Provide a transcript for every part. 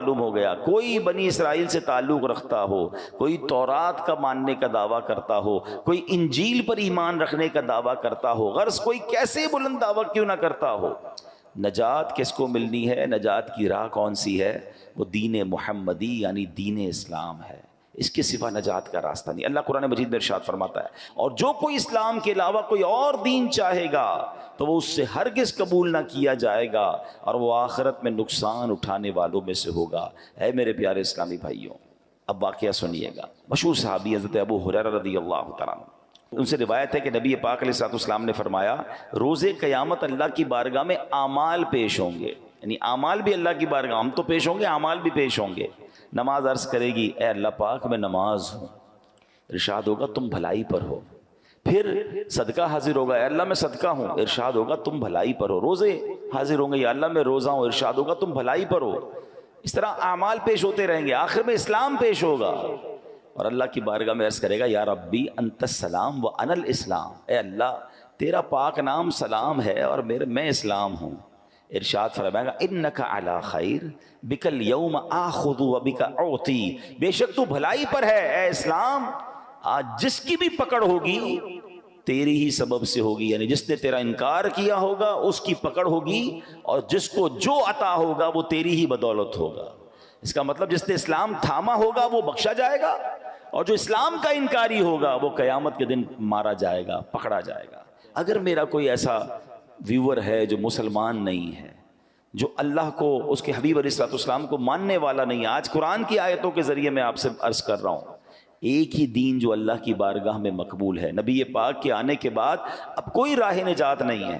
معلوم ہو گیا کوئی بنی اسرائیل سے تعلق رکھتا ہو، کوئی تورات کا ماننے کا دعویٰ کرتا ہو، کوئی انجیل پر ایمان رکھنے کا دعویٰ کرتا ہو، غرض کوئی کیسے بلند دعویٰ کیوں نہ کرتا ہو، نجات کس کو ملنی ہے، نجات کی راہ کون سی ہے؟ وہ دین محمدی یعنی دین اسلام ہے، اس کے سوا نجات کا راستہ نہیں۔ اللہ قرآن مجید میں ارشاد فرماتا ہے اور جو کوئی اسلام کے علاوہ کوئی اور دین چاہے گا تو وہ اس سے ہرگز قبول نہ کیا جائے گا اور وہ آخرت میں نقصان اٹھانے والوں میں سے ہوگا۔ اے میرے پیارے اسلامی بھائیوں، اب واقعہ سنیے گا۔ مشہور صحابی حضرت ابو ہریرہ رضی اللہ تعالیٰ عنہ، ان سے روایت ہے کہ نبی پاک علیہ الصلوۃ والسلام نے فرمایا روز قیامت اللہ کی بارگاہ میں اعمال پیش ہوں گے، یعنی اعمال بھی اللہ کی بارگاہ، ہم تو پیش ہوں گے، اعمال بھی پیش ہوں گے۔ نماز عرض کرے گی اے اللہ پاک میں نماز ہوں، ارشاد ہوگا تم بھلائی پر ہو۔ پھر صدقہ حاضر ہوگا، اے اللہ میں صدقہ ہوں، ارشاد ہوگا تم بھلائی پر ہو۔ روزے حاضر ہوں گے، یا اللہ میں روزہ ہوں، ارشاد ہوگا تم بھلائی پر ہو۔ اس طرح اعمال پیش ہوتے رہیں گے، آخر میں اسلام پیش ہوگا اور اللہ کی بارگاہ میں عرض کرے گا یا ربی انت السلام و انا الاسلام، اے اللہ تیرا پاک نام سلام ہے اور میں اسلام ہوں۔ ارشاد فرمائے گا انک علی خیر بک الیوم آخذ و بک اعطی، بے شک تو بھلائی پر ہے اے اسلام، آج جس کی بھی پکڑ ہوگی تیری ہی سبب سے ہوگی، یعنی جس نے تیرا انکار کیا ہوگا اس کی پکڑ ہوگی اور جس کو جو عطا ہوگا وہ تیری ہی بدولت ہوگا۔ اس کا مطلب جس نے اسلام تھاما ہوگا وہ بخشا جائے گا اور جو اسلام کا انکاری ہوگا وہ قیامت کے دن مارا جائے گا، پکڑا جائے گا۔ اگر میرا کوئی ایسا ویور ہے جو مسلمان نہیں ہے، جو اللہ کو، اس کے حبیب علیہ الصلوۃ والسلام کو ماننے والا نہیں ہے، آج قرآن کی آیتوں کے ذریعے میں آپ سے عرض کر رہا ہوں ایک ہی دین جو اللہ کی بارگاہ میں مقبول ہے، نبی پاک کے آنے کے بعد اب کوئی راہ نجات نہیں ہے،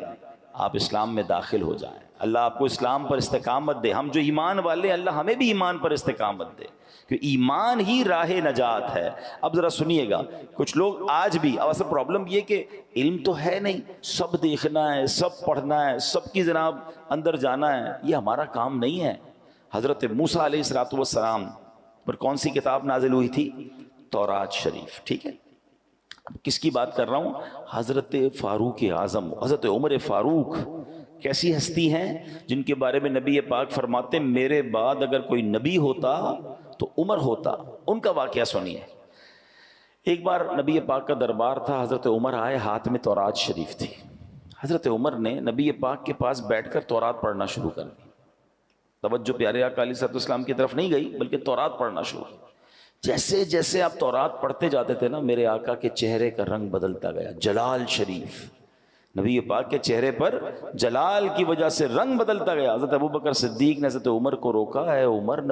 آپ اسلام میں داخل ہو جائیں، اللہ آپ کو اسلام پر استقامت دے۔ ہم جو ایمان والے ہیں اللہ ہمیں بھی ایمان پر استقامت دے، کہ ایمان ہی راہ نجات ہے۔ اب ذرا سنیے گا، کچھ لوگ آج بھی، اب اصل پرابلم یہ کہ علم تو ہے نہیں، سب دیکھنا ہے، سب پڑھنا ہے، سب کی جناب اندر جانا ہے، یہ ہمارا کام نہیں ہے۔ حضرت موسیٰ علیہ الصلوۃ والسلام پر کون سی کتاب نازل ہوئی تھی؟ تورات شریف، ٹھیک ہے۔ اب کس کی بات کر رہا ہوں؟ حضرت فاروق اعظم، حضرت عمر فاروق کیسی ہستی ہیں جن کے بارے میں نبی پاک فرماتے ہیں میرے بعد اگر کوئی نبی ہوتا تو عمر ہوتا۔ ان کا واقعہ سنیے۔ ایک بار نبی پاک کا دربار تھا، حضرت عمر آئے، ہاتھ میں تورات شریف تھی۔ حضرت عمر نے نبی پاک کے پاس بیٹھ کر تورات پڑھنا شروع کر دی۔ توجہ پیارے آقا علیہ الصلوۃ والسلام کی طرف نہیں گئی بلکہ تورات پڑھنا شروع کی۔ جیسے جیسے آپ تورات پڑھتے جاتے تھے نا، میرے آقا کے چہرے کا رنگ بدلتا گیا، جلال شریف، نبی پاک کے چہرے پر جلال کی وجہ سے رنگ بدلتا گیا۔ حضرت ابوبکر صدیق نے حضرت عمر کو روکا، اے عمر